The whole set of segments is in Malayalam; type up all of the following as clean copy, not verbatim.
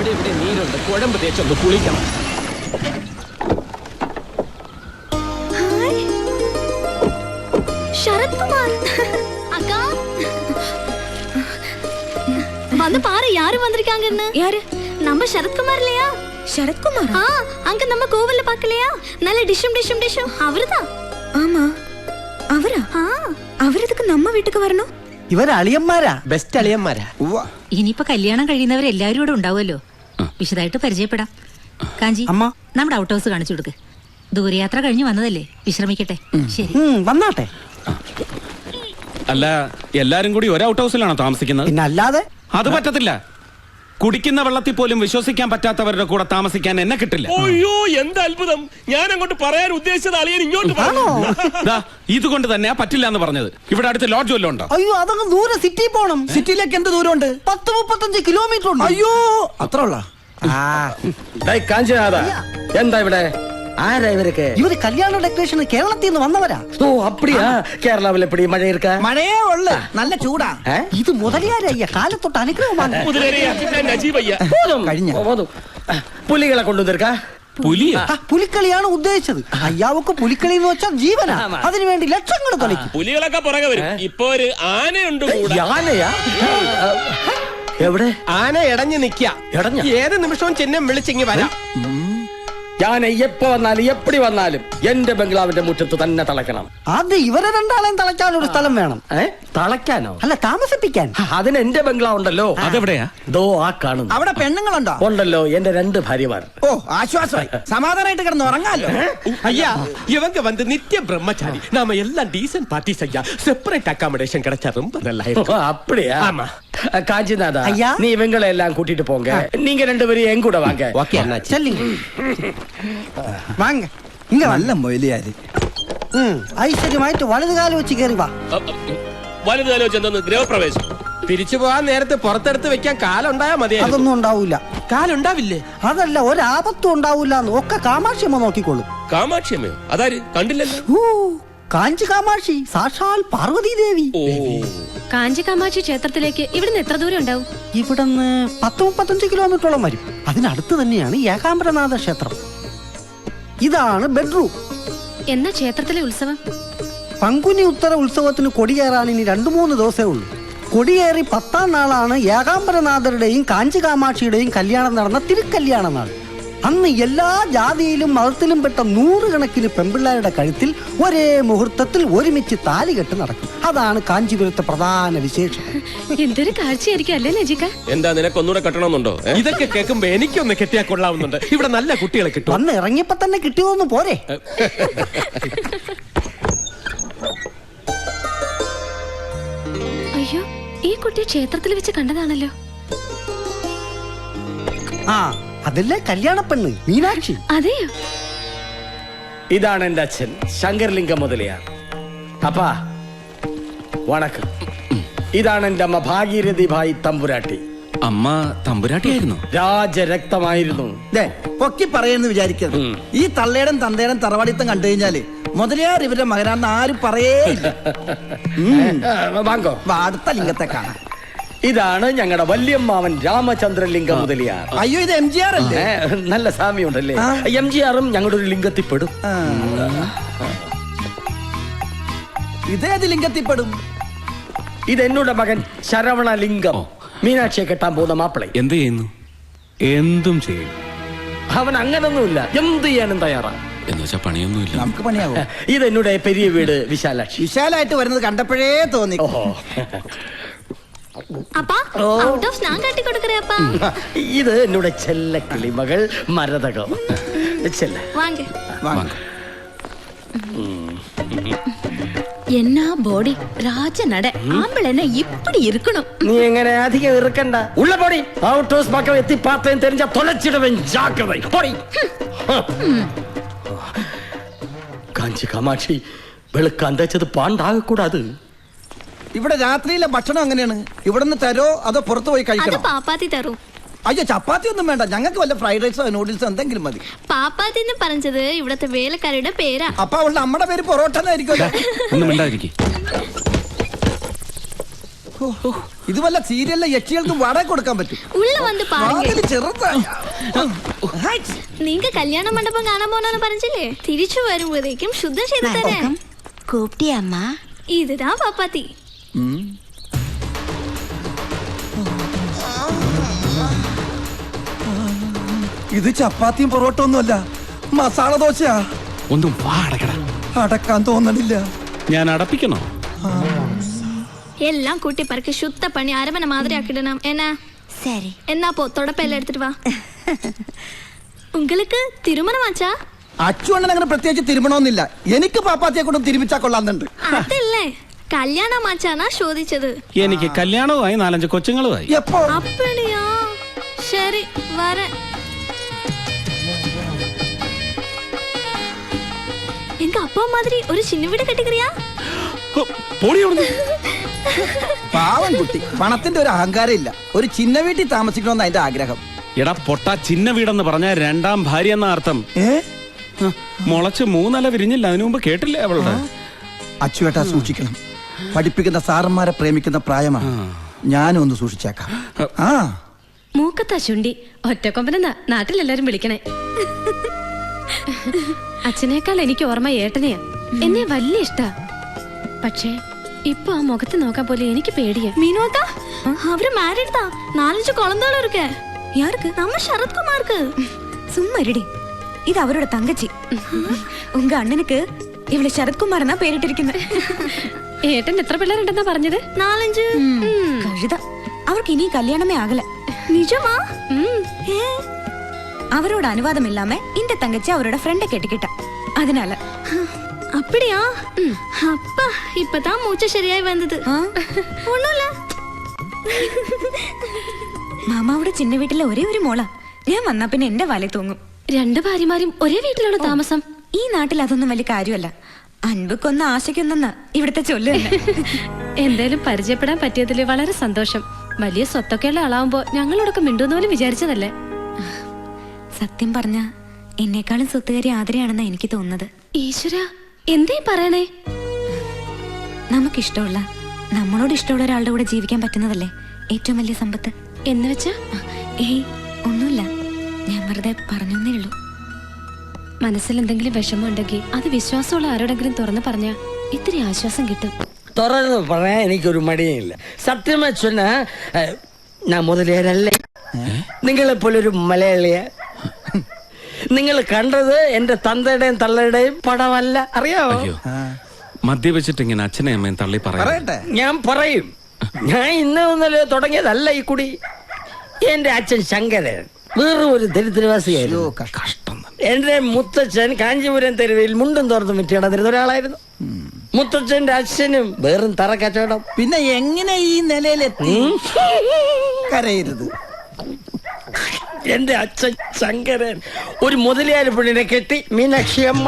അവിടെ ഇവിടെ നീരുണ്ട്, കുഴമ്പ് തേച്ചൊന്ന് കുളിക്കണം. ശരത് കുമാർ அக்கா வந்து பாரு யாரு வந்திருக்காங்கன்னு. யாரு? நம்ம சரத்குமார் இல்லையா? சரத்குமார்? அங்க நம்ம கோவில்ல பார்க்கலையா? நல்ல டிஷும் அவர்தான். ஆமா അവരാ? അവരതൊക്കെ നമ്മ വീട്ടിക്ക് വരണോ? ഇവർ അളിയന്മാരാ, ബെസ്റ്റ് അളിയന്മാരാ. ഇനിയിപ്പോ കല്യാണം കഴിയുന്നവരെല്ലാരും ഇവിടെ ഉണ്ടാവുമല്ലോ, വിശദമായിട്ട് പരിചയപ്പെടാം. കാഞ്ചി, നമ്മുടെ ഔട്ട് ഹൗസ് കാണിച്ചു കൊടുക്ക്. ദൂരയാത്ര കഴിഞ്ഞു വന്നതല്ലേ, വിശ്രമിക്കട്ടെ. ശരി, വന്നാട്ടെ. അല്ല, എല്ലാരും കൂടി ഒരു ഔട്ട് ഹൗസിലാണോ താമസിക്കുന്നത്? പിന്നെ അല്ലാതെ. അത് പറ്റത്തില്ല. കുടിക്കുന്ന വെള്ളത്തിൽ പോലും വിശ്വസിക്കാൻ പറ്റാത്തവരുടെ കൂടെ താമസിക്കാൻ എന്നെ കിട്ടില്ല. അയ്യോ, എന്ത് അത്ഭുതം! ഞാൻ അങ്ങോട്ട് പറയാൻ ഉദ്ദേശിച്ചത് അളിയൻ ഇങ്ങോട്ട് ഇതുകൊണ്ട് തന്നെയാ പറ്റില്ല എന്ന് പറഞ്ഞത്. ഇവിടെ അടുത്ത് ലോഡ്ജ് വല്ലതും ഉണ്ടോ? അയ്യോ, അതങ്ങ് ദൂരെ സിറ്റി പോണം. സിറ്റിയിലേക്ക് എന്ത് ദൂരമുണ്ട്? 10-35 കിലോമീറ്റർ ഉണ്ട്. അയ്യോ, അത്ര ഉള്ള. കാഞ്ചനാഥ, എന്താ ഇവിടെ? ആരാ ഇവരൊക്കെ? ഇവര് കല്യാണ ഡെക്കറേഷൻ കേരളത്തിൽ നിന്ന് വന്നവരാ. ഓ, അപ്പടിയാ? കേരളാവിൽ എപ്പടി മഴ ഇരിക്ക? മഴയേ ഉള്ളു, നല്ല ചൂടാ. ഇത് മുതലിയാരയ്യ കാലത്തൊട്ട് അനുഗ്രഹമാണ്. കഴിഞ്ഞ പുലികളെ കൊണ്ടുവന്നിരിക്ക? പുലിക്കളിയാണ് ഉദ്ദേശിച്ചത്. അയ്യാവക്ക് പുലിക്കളി എന്ന് വെച്ചാൽ ജീവനാ. അതിനുവേണ്ടി ലക്ഷങ്ങൾ കളിക്കും. പുലികളൊക്കെ പുറകെ വരും. ഇപ്പൊ ഒരു ആനയുണ്ട്. ആനയാ? എവിടെ? ആന ഇടഞ്ഞു നിക്ക. ഏത് നിമിഷവും ചിഹ്നം വിളിച്ചിങ്ങി വരാം. ഞാൻ എപ്പോ വന്നാലും എപ്പടി വന്നാലും എന്റെ ബംഗ്ലാവിന്റെ മുറ്റത്ത് തന്നെ തളയ്ക്കണം. അത് ഇവരെ രണ്ടാളെയും തളയ്ക്കാൻ ഒരു സ്ഥലം വേണം. തളയ്ക്കാനോ? അല്ല, താമസിപ്പിക്കാൻ. അതിന് എന്റെ ബംഗ്ലാവ് ഉണ്ടല്ലോ. അതെവിടെയാ? ദോ ആ കാണുന്നു. അവിടെ പെണ്ണുങ്ങളുണ്ടോ? ഉണ്ടല്ലോ, എന്റെ 2 ഭാര്യമാർ. ഓ, ആശ്വാസമായി. സമാധാനമായിട്ട് കിടന്ന് ഉറങ്ങാലോ. ஐயா, இவங்க வந்து நித்திய பிரம்மச்சாரி. நாம எல்லாம் டீசன்ட் பார்ட்டிஸ் ஐயா. செப்பரேட் அகாமடேஷன் கிடைச்சா ரொம்ப நல்லா இருக்கும். அப்படியா? ஆமா. காஞ்சிநாதா, ஐயா, நீ இவங்களை எல்லாம் கூட்டிட்டு போங்க. நீங்க 2 பேரும் என் கூட வாங்க. ஓகே அண்ணா, செல்லுங்க. வாங்க. இங்க நல்ல മൊയിലിയാരി. ഐശ്വര്യമായിട്ട് വലതുകാലം വെച്ച് കയറി വാ. വലതുകാലം വെച്ച് എന്തോന്ന്? ഗൃഹപ്രവേശം. തിരിച്ചു പോകാൻ നേരത്തെ പുറത്തെടുത്ത് വെക്കാൻ കാലുണ്ടായാ മതി. അതൊന്നും ഉണ്ടാവൂല. കാലുണ്ടാവില്ലേ? അതല്ല, ഒരാപത്തും ഉണ്ടാവൂല. ഒക്കെ കാമാക്ഷിയമ്മ നോക്കിക്കോളൂ. കാമാക്ഷിയമ്മയോ? അതാര്? കണ്ടില്ലല്ലോ. കാഞ്ചി കാമാക്ഷി, സാക്ഷാൽ പാർവതി ദേവി. കാഞ്ചി കാമാക്ഷി ക്ഷേത്രത്തിലേക്ക് ഇവിടുന്ന് എത്ര ദൂരം ഉണ്ടാവും? ഇവിടുന്ന് 10-35 കിലോമീറ്ററോളം വരും. അതിനടുത്ത് തന്നെയാണ് ഏകാംബരനാഥ ക്ഷേത്രം. ഇതാണ് ബെഡ്റൂം. എന്നാ ക്ഷേത്രത്തിലെ ഉത്സവം? പങ്കുനി ഉത്തര ഉത്സവത്തിന് കൊടിയേറാൻ ഇനി 2-3 ദിവസമേ ഉള്ളൂ. കൊടിയേറി 10ാം നാളാണ് ഏകാംബരനാഥരുടെയും കാഞ്ചി കാമാക്ഷിയുടെയും കല്യാണം നടന്ന തിരുക്കല്യാണ നാൾ. അന്ന് എല്ലാ ജാതിയിലും മതത്തിലും പെട്ട 100 കണക്കിന് പെൺപിള്ളേരുടെ കഴുത്തിൽ ഒരേ മുഹൂർത്തത്തിൽ ഒരുമിച്ച് താലികെട്ട് നടക്കും. അതാണ് കാഞ്ചീപുരത്തെ പ്രധാന വിശേഷം. എന്തൊരു കാഴ്ചയായിരിക്കും അല്ലേ നജിക? എന്താ, നിനക്ക് ഒന്നുകൂടെ കെട്ടണമെന്നുണ്ടോ? ഇതൊക്കെ കേൾക്കുമ്പോ എനിക്കൊന്ന് കെട്ടിയാ കൊള്ളാവുന്നുണ്ട്. ഇവിടെ നല്ല കുട്ടികളെ കിട്ടും. വന്ന് ഇറങ്ങിയപ്പോ തന്നെ കിട്ടിയോന്ന് പോരെ. അയ്യോ, ഈ കുട്ടിയെ ക്ഷേത്രത്തിൽ വെച്ച് കണ്ടതാണല്ലോ. അതല്ലേ കല്യാണ പെണ്ണ് മീനാക്ഷി. അതെയോ? ഇതാണ് എന്റെ അച്ഛൻ ശങ്കർലിംഗം മുതലിയാർ. അപ്പാ വണക്കം. ഇതാണ് എന്റെ അമ്മ ഭാഗീരഥി ഭായി തമ്പുരാട്ടി. അമ്മ തമ്പുരാട്ടിയായിരുന്നു? രാജരക്തമായിരുന്നു. പൊക്കി പറയുന്നു വിചാരിക്കരുത്. ഈ തള്ളേടം തന്തേടം തറവാടിത്തം കണ്ടു കഴിഞ്ഞാല് മുതലിയാർ ഇവരുടെ മകനാണെന്ന് ആരും പറയേ. വാങ്ങോ, അടുത്ത ലിംഗത്തെ കാണാം. ഇതാണ് ഞങ്ങളുടെ വല്യമ്മാവൻ രാമചന്ദ്രലിംഗം മുതലിയാർ. അയ്യോ, ഇത് MGR അല്ലേ? നല്ല സാമ്യമുണ്ടല്ലേ? MGRും ഞങ്ങളുടെ ഒരു ലിംഗത്തിൽപ്പെടും. ഇതേത് ലിംഗത്തിൽപ്പെടും? ഇത് എന്നോട് മകൻ ശരവണലിംഗം, മീനാക്ഷിയെ കെട്ടാൻ പോകുന്ന മാപ്പിളെ. എന്ത് ചെയ്യുന്നു? എന്തും ചെയ്യും. അവൻ അങ്ങനൊന്നുമില്ല, എന്ത് ചെയ്യാനും തയ്യാറാണ്. എന്ന് വെച്ചാ പണിയൊന്നുമില്ല. നമുക്ക് പണിയാവും. ഇത് എന്നോട് പെരിയ വീട് വിശാലാക്ഷി. വിശാലായിട്ട് വരുന്നത് കണ്ടപ്പോഴേ തോന്നി. அப்பா, அவுட் ஆஃப் நான் காட்டி கொடுக்கறேன் அப்பா. ഇത് എന്നോട് ചെല്ല കിളിമകൾ മരതകം. ചെല്ല வாங்க வாங்க. என்ன பாடி ராஜ நட. ஆம்பளனா இப்படி இருக்கணும். നീ എങ്ങനെ അധികം ഇറുക്കണ്ട. ഉള്ള പൊടി. ഔട്ട് ഹൗസ് പക്കം എത്തി പാത്തേം തെരിഞ്ഞ തൊലച്ചിടവൻ ജാഗ്രത. പൊടി. കാഞ്ചി കാമാക്ഷി, വെളുക്കാൻ തേച്ചത് പാണ്ടാകക്കൂടാത്. ഇവിടെ രാത്രിയിലെ ഭക്ഷണം എങ്ങനെയാണ്? ഇവിടുന്ന് തരോ അതോ പുറത്തു പോയി അത് കഴിക്കണം? പാപ്പാത്തി തരും. അയ്യോ, ചപ്പാത്തി ഒന്നും വേണ്ട. ഞങ്ങൾക്ക് വല്ല ഫ്രൈഡ് റൈസോ നൂഡിൽസോ എന്തെങ്കിലും മതി. പാപ്പാത്തി എന്ന് പറഞ്ഞത് ഇവിടത്തെ വേലക്കാരുടെ പേരാ. അപ്പൊ അവളുടെ അമ്മയുടെ പേര് പൊറോട്ട എന്നായിരിക്കും. ഒന്നും മിണ്ടാതിരിക്കും. ഇത് വല്ല സീരിയലിലെ യക്ഷികൾക്ക് വാടക കൊടുക്കാൻ പറ്റും. ഉള്ള വന്ന് പാരുங்க. വാതില് ചെറുതാ. നീങ്ക കല്യാണ മണ്ഡപം കാണാൻ പോനാന്ന് പറഞ്ഞില്ലേ? തിരിച്ചു വരുമ്പോഴേക്കും ശുദ്ധം ചെയ്തു തരാം. കൂപ്പിട്ടിയമ്മ. ഇതാ പാപ്പാത്തി. ഇത് ചപ്പാത്തിയും പൊറോട്ട ഒന്നുമല്ല, മസാല ദോശയാ. ഒന്നും വാ അടക്കട. അടക്കാൻ തോന്നണില്ല. ഞാൻ അടപ്പിക്കണോ? എല്ലാം കൂട്ടി പറക്കി ശുദ്ധ പണി അരമന മാതിരി ആക്കിടണം. എന്നാ சரி. എന്നാ പോ തുടപ്പെല്ലാം എടുത്തിട്ട് വാ. உங்களுக்கு തിരുമണമാച്ചാ? അച്ചുവണ്ണൻ അങ്ങനെ പ്രത്യേകിച്ച് തിരുമണമെന്നില്ല. എനിക്ക് പാപ്പാത്തിയെ കൊണ്ടും തിരുമിച്ചാ കൊള്ളാന്നുണ്ട്. അതല്ലേ കല്യാണമാച്ചാനാ ചോദിച്ചത്. എനിക്ക് കല്യാണവുമായി 4-5 കൊച്ചുങ്ങളുമായി. എപ്പോ? அப்படியா? ശരി വരാൻ. எங்க அப்பா மாதிரி ஒரு சின்ன வீடு கட்டிக்கிறியா? പോടി അവിടുന്ന്. പാവം കുട്ടി, പണത്തിന്റെ ഒരു അഹങ്കാരം ഇല്ല. ഒരു ചിന്ന വീട്ടിൽ താമസിക്കണമെന്ന് അതിന്റെ ആഗ്രഹം. എടാ പൊട്ട, ചിന്ന വീടെന്ന് പറഞ്ഞ 2ാം ഭാര്യ എന്ന അർത്ഥം. മുളച്ച് 3 ഇല വിരിഞ്ഞില്ല. അതിനു മുമ്പ് കേട്ടില്ലേ അവളുടെ? അച്ചുവേട്ടാ സൂക്ഷിക്കണം. പഠിപ്പിക്കുന്ന സാറന്മാരെ പ്രേമിക്കുന്ന പ്രായമാണ്. ഞാനും ഒന്ന് സൂക്ഷിച്ചേക്കാം. ആ മൂക്കത്താ ചുണ്ടി ഒറ്റക്കൊമ്പനെന്നാ നാട്ടിലെല്ലാരും വിളിക്കണേ. അച്ഛനേക്കാൾ എനിക്ക് ഓർമ്മ ഏട്ടനെയാ. എന്നെ വലിയ ഇഷ്ടാ. പക്ഷേ ഇപ്പൊ ആ മുഖത്ത് നോക്കാൻ പോലെ എനിക്ക് പേടിയാ. மீனோக்கா அவரு மேரிட் தான். 4-5 குழந்தைகளும் இருக்கு. யாருக்கு? நம்ம சரத்குமாருக்கு. சும்மா இருடி. இது அவரோட தங்கச்சி. உங்க அண்ணனுக்கு இவளை சரத்குமார்னா പേരിട്ടിരിക്കുന്നത്. ഏട്ടൻ എത്ര പിള്ളേരുണ്ടെന്നാ പറഞ്ഞത്? 4-5. കഴുത. അവർക്ക് ഇനി കല്യാണമേ ആകല. நிஜமா? அவரோட அனுவாதம் இல்லாம இந்த தங்கச்சி அவரோட ஃப்ரெண்ட கெட்டிக்கிட்டா. அதனால அப்படியா? அப்பா இப்பதான் மூச்சு சரியாய் வந்தது. ஒண்ணுமில்ல. മാമാവിടെ ചിന്ന വീട്ടിലെ ഒരേ ഒരു മോളാ. ഞാൻ വന്നാ പിന്നെ എന്റെ വല തൂങ്ങും. 2 ഭാര്യമാരും ഒരേ വീട്ടിലാണോ താമസം? ഈ നാട്ടിൽ അതൊന്നും വലിയ കാര്യമല്ല. അൻപക്കൊന്ന് ആശയ്ക്കൊന്നെന്നാ ഇവിടുത്തെ ചൊല്ല് തന്നെ. എന്തായാലും പരിചയപ്പെടാൻ പറ്റിയതിൽ വളരെ സന്തോഷം. വലിയ സ്വത്തൊക്കെയുള്ള ആളാവുമ്പോ ഞങ്ങളോടൊക്കെ മിണ്ടുന്ന പോലും വിചാരിച്ചതല്ലേ. സത്യം പറഞ്ഞ എന്നെക്കാളും സ്വത്തുകാരി ആദരയാണെന്നാ എനിക്ക് തോന്നുന്നത്. ഈശ്വര, എന്തേ പറയണേ? നമുക്കിഷ്ടമുള്ള, നമ്മളോട് ഇഷ്ടമുള്ള ഒരാളുടെ കൂടെ ജീവിക്കാൻ പറ്റുന്നതല്ലേ ഏറ്റവും വലിയ സമ്പത്ത്. എന്ന് വെച്ചാ? ഏയ് ഒന്നുമില്ല, ഞാൻ വെറുതെ പറഞ്ഞേ ഉള്ളൂ. മനസ്സിൽ എന്തെങ്കിലും വിഷമം ഉണ്ടെങ്കിൽ അത് വിശ്വാസമുള്ള ആരോടെങ്കിലും തുറന്നു പറഞ്ഞാ ഇത്തിരി ആശ്വാസം കിട്ടും. തുറന്ന് പറയാൻ എനിക്കൊരു മടിയില്ല. സത്യമായി சொன்ன ഞാൻ മുതലേരല്ലേ. നിങ്ങളെപ്പോലൊരു മലയാളിയെ നിങ്ങൾ കണ്ടത് എന്റെ തന്തയുടെയും തള്ളയുടെയും പടമല്ല. അറിയാമോ? മദ്യവെച്ചിട്ട് ഇങ്ങനെ അച്ഛനെ അമ്മയും തള്ളി പറയട്ടെ. ഞാൻ പറയും. ഞാൻ ഇന്നലെ തുടങ്ങിയതല്ല ഈ കുടി. എന്റെ അച്ഛൻ ശങ്കരൻ വേറെ ഒരു ദരിദ്രവാസിയായിരുന്നു. എന്റെ മുത്തച്ഛൻ കാഞ്ചീപുരം തെരുവിൽ മുണ്ടും തോർത്തും വിറ്റ് നടന്നിരുന്ന ഒരാളായിരുന്നു. മുത്തച്ഛന്റെ അച്ഛനും വേറും തറ കച്ചവടം. പിന്നെ എങ്ങനെ ഈ നിലയിലെത്തി? കരയരുത്. എന്റെ അച്ഛൻ ശങ്കരൻ ഒരു മുതലയാരി പെണ്ണിനെ കെട്ടി, മീനാക്ഷി അമ്മ.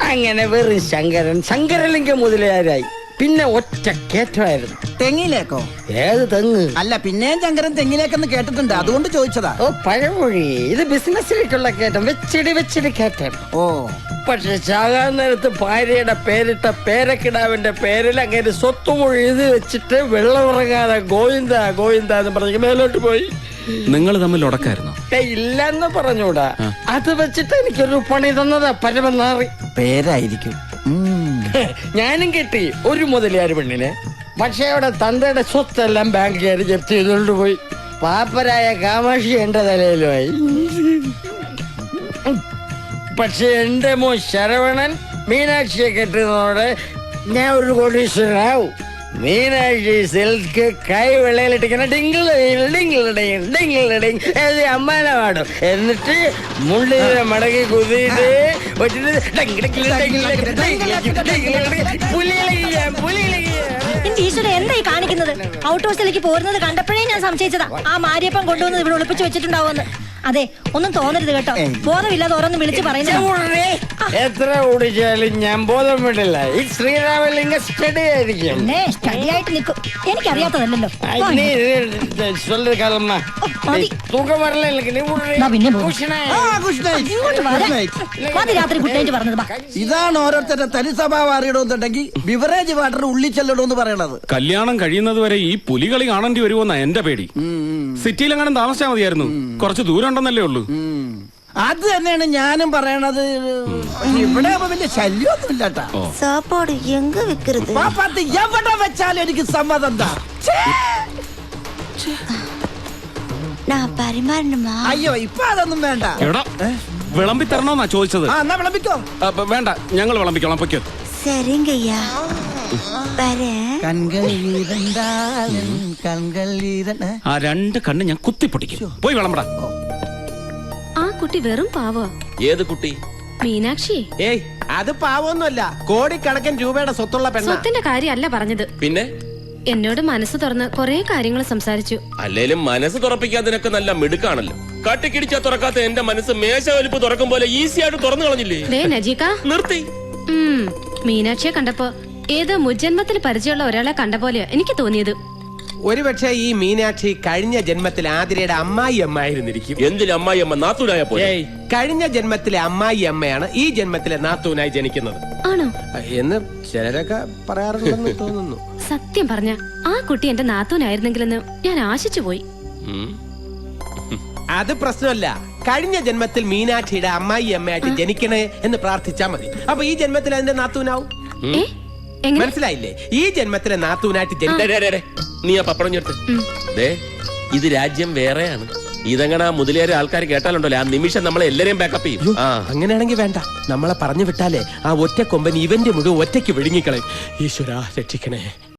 അങ്ങനെ വെറും ശങ്കരലിംഗ മുതലയാരായി. പിന്നെ ഒറ്റ കേറ്റമായിരുന്നു. തെങ്ങിലേക്കോ? ഏത് തെങ്ങ്? അല്ല, പിന്നെയും ശങ്കരൻ തെങ്ങിലേക്കെന്ന് കേട്ടിട്ടുണ്ട്, അതുകൊണ്ട് ചോദിച്ചതാ. ഓ പഴമൊഴി. ഇത് ബിസിനസ്സിലേക്കുള്ള കയറ്റം. വെച്ചിടി കയറ്റം. ഓ പക്ഷെ ചാകാൻ നേരത്ത് ഭാര്യയുടെ പേരിട്ട പേരക്കിടാവിന്റെ പേരിൽ അങ്ങനെ സ്വത്തുമൊഴി എഴുതി വെച്ചിട്ട് വെള്ളമിറങ്ങാതെ ഗോവിന്ദ എന്ന് പറഞ്ഞ് മേലോട്ട് പോയി. നിങ്ങൾ തമ്മിൽ ഉടക്കായിരുന്നു? ഇല്ലെന്ന് പറഞ്ഞൂടാ. അത് വെച്ചിട്ട് എനിക്കൊരു പണി തന്നതാ പരമനാറി. പേരായിരിക്കും. ഞാനും കിട്ടി ഒരു മുതലയാര് പെണ്ണിനെ. പക്ഷെ അവിടെ തന്തയുടെ സ്വത്തെല്ലാം ബാങ്കുകാർ ജപ്തി ചെയ്തുകൊണ്ട് പോയി. പാപ്പരായ കാമാക്ഷി എന്റെ തലയിലുമായി. പക്ഷെ എന്റെ മോൻ ശരവണൻ മീനാക്ഷിയെ കെട്ടുന്നതോടെ ഞാൻ ഒരു കോടീശ്വരനാവും. മീനാക്ഷി സിൽക്ക് കൈ വെള്ളയിലിട്ടിങ്ങനെ അമ്മാനെ പാടും. എന്നിട്ട് മുള്ളിനെ മടക്കി കുതിയിട്ട് ഈശ്വര എന്തായി കാണിക്കുന്നത്? ഔട്ട് ഹൗസിലേക്ക് പോരുന്നത് കണ്ടപ്പോഴേ ഞാൻ സംശയിച്ചതാ ആ മാരിയപ്പം കൊണ്ടുവന്ന് ഇവിടെ ഒളിപ്പിച്ചു വെച്ചിട്ടുണ്ടാവുമെന്ന്. അതെ ഒന്നും തോന്നരുത് കേട്ടോ. ബോധമില്ലാതെ ഓരോന്നും വിളിച്ച് പറയുന്നത്. എത്ര ഓടിച്ചാലും ഞാൻ ബോധം വിടില്ല. ഈ ശ്രീരാമലിംഗ സ്റ്റഡി ആയിരിക്കും. സ്റ്റഡിയായിട്ട് നിൽക്കും. എനിക്കറിയാത്തതല്ലോ. சொல்லு காலம்மா தூக்கம் வரல எனக்கு நீ രാത്രി ഗുഡ് നൈറ്റ് പറഞ്ഞത്. ഇതാണ് ഓരോരുത്തരുടെ തനി സ്വഭാവം അറിയണമെന്നുണ്ടെങ്കിൽ ബിവറേജ് വാട്ടർ ഉള്ളിൽ ചെല്ലണമെന്ന് പറയണത്. കല്യാണം കഴിയുന്നത് വരെ ഈ പുലികളി കാണേണ്ടി വരുമോന്നാ എന്റെ പേടി. സിറ്റിയിലെങ്ങാനും താമസിച്ചാൽ മതിയായിരുന്നു. കുറച്ച് ദൂരം ഉണ്ടെന്നല്ലേ ഉള്ളൂ. അത് തന്നെയാണ് ഞാനും പറയണത്. ഇവിടെ വലിയ ശല്യമൊന്നുമില്ല കേട്ടാ. സാപ്പാട് എങ്ക വെക്കരുത്. എവിടെ വെച്ചാലും എനിക്ക് സമ്മതം എന്താ. അയ്യോ ഇപ്പൊ അതൊന്നും വേണ്ട. എടാ വിളമ്പി തരണോന്നാ ചോദിച്ചത്. എന്നാ വിളമ്പിക്കോ. വേണ്ട, ഞങ്ങൾ വിളമ്പിക്കോളാം. പൊയ്ക്കോ. சரிங்கய்யா ആ 2 കണ്ണ് ഞാൻ കുത്തിപ്പൊട്ടിക്കും. പോയി വിളമ്പടാ. ആ കുട്ടി വെറും പാവോ. ഏത് കുട്ടി? മീനാക്ഷി. ഏയ് അത് പാവൊന്നുമല്ല, കോടിക്കണക്കിന് രൂപയുടെ സ്വത്തുള്ള പെണ്ണ. സ്വത്തിന്റെ കാര്യമല്ല പറഞ്ഞത്. പിന്നെ എന്നോട് മനസ്സ് തുറന്ന് കൊറേ കാര്യങ്ങൾ സംസാരിച്ചു. അല്ലേലും മനസ്സ് തുറപ്പിക്കാതിനൊക്കെ നല്ല മിടുക്കാണല്ലോ. കട്ടിക്കിടിച്ചാ തുറക്കാത്ത എന്റെ മനസ്സ് മേശ വലിപ്പ് തുറക്കും പോലെ ഈസി ആയിട്ട് തുറന്നു കളഞ്ഞില്ലേ. ദേ നജീക്ക നിർത്തി. മീനാക്ഷിയെ കണ്ടപ്പോ ഏതോ മുജ്ജന്മത്തിൽ പരിചയമുള്ള ഒരാളെ കണ്ട പോലെയാ എനിക്ക് തോന്നിയത്. ഒരുപക്ഷെ ഈ മീനാക്ഷി കഴിഞ്ഞ ജന്മത്തിലെ ആതിരയുടെ അമ്മായി അമ്മായിരുന്നിരിക്കും. എന്തിന് അമ്മായി അമ്മ നാത്തൂനായ പോലെ? കഴിഞ്ഞ ജന്മത്തിലെ അമ്മായി അമ്മയാണ് ഈ ജന്മത്തിലെ നാത്തൂനായി ജനിക്കുന്നത്. ആണോ എന്ന് ചിലരൊക്കെ പറയാറുണ്ടെന്ന് തോന്നുന്നു. സത്യം പറഞ്ഞ ആ കുട്ടി എന്റെ നാത്തൂനായിരുന്നെങ്കിലെന്ന് ഞാൻ ആശിച്ചു പോയി. അത് പ്രശ്നമല്ല. കഴിഞ്ഞ ജന്മത്തിൽ മീനാക്ഷിയുടെ അമ്മായി അമ്മയായിട്ട് ജനിക്കണേ എന്ന് പ്രാർത്ഥിച്ചാ മതി. അപ്പൊ ഈ ജന്മത്തിൽ അതിന്റെ നാത്തൂനാവും. മനസ്സിലായില്ലേ? ഈ ജന്മത്തിലെ നാത്തൂനായിട്ട് നീ ആ പപ്പടം ചേർത്ത്. ഇത് രാജ്യം വേറെയാണ്. ഇതങ്ങനെ മുതലേറെ ആൾക്കാർ കേട്ടാലുണ്ടല്ലോ ആ നിമിഷം നമ്മളെ എല്ലാരെയും ബാക്കപ്പ് ചെയ്യും. അങ്ങനെയാണെങ്കിൽ വേണ്ട, നമ്മളെ പറഞ്ഞു വിട്ടാലേ ആ ഒറ്റ കൊമ്പൻ ഇവന്റെ മുഴുവൻ ഒറ്റയ്ക്ക് വിഴുങ്ങിക്കളയും. ഈശ്വരാ രക്ഷിക്കണേ.